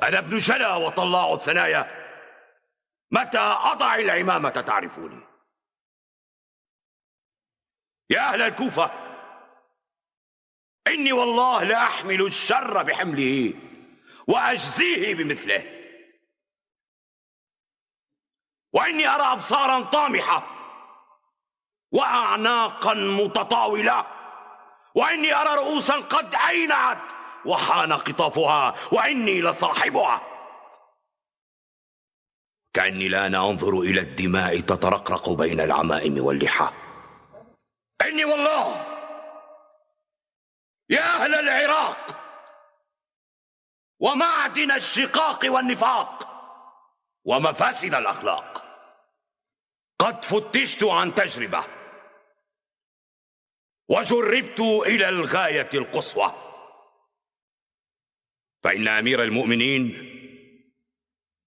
أنا ابن شلا وطلاع الثنايا، متى أضع العمامة تعرفوني. يا أهل الكوفة، إني والله لأحمل الشر بحمله وأجزيه بمثله، وإني أرى أبصارا طامحة وأعناقا متطاولة، وإني أرى رؤوسا قد عينعت وحان قطافها، وإني لصاحبها. كأني الآن أنظر إلى الدماء تترقرق بين العمائم واللحى. إني والله يا أهل العراق ومعدن الشقاق والنفاق ومفاسد الأخلاق، قد فتشت عن تجربة وجربت إلى الغاية القصوى، فإن أمير المؤمنين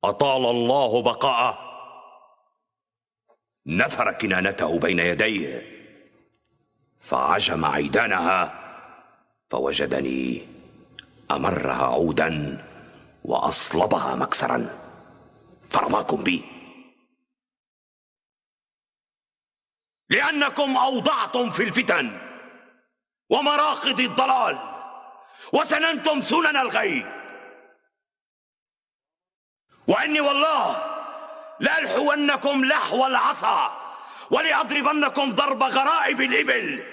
أطال الله بقاءه نثر كنانته بين يديه فعجم عيدانها، فوجدني أمرها عودا وأصلبها مكسرا، فرماكم بي لأنكم أوضعتم في الفتن ومراقد الضلال وسننتم سنن الغي. وإني والله لألحونكم لحو العصا ولأضربنكم ضرب غرائب الإبل،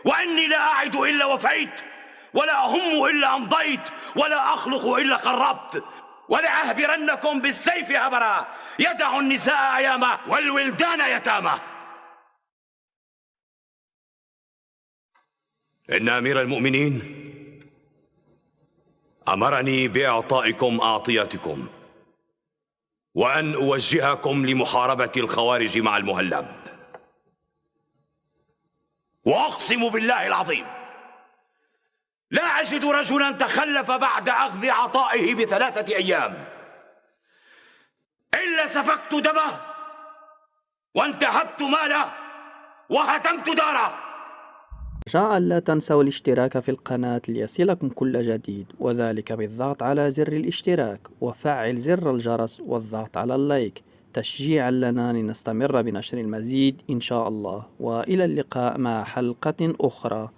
وإني لا أعد إلا وفيت، ولا أهم إلا أمضيت، ولا أخلق إلا قربت، ولأهبرنكم بالسيف هبرا يدع النساء أياما والولدان يتامى. إن أمير المؤمنين أمرني بإعطائكم أعطياتكم وأن أوجهكم لمحاربة الخوارج مع المهلب، وأقسم بالله العظيم لا أجد رجلا تخلف بعد أخذ عطائه ب3 أيام إلا سفكت دمه وانتهبت ماله وهتمت داره. رجاء لا تنسوا الاشتراك في القناة ليصلكم كل جديد، وذلك بالضغط على زر الاشتراك وفعل زر الجرس والضغط على اللايك تشجيعا لنا لنستمر بنشر المزيد إن شاء الله. وإلى اللقاء مع حلقة أخرى.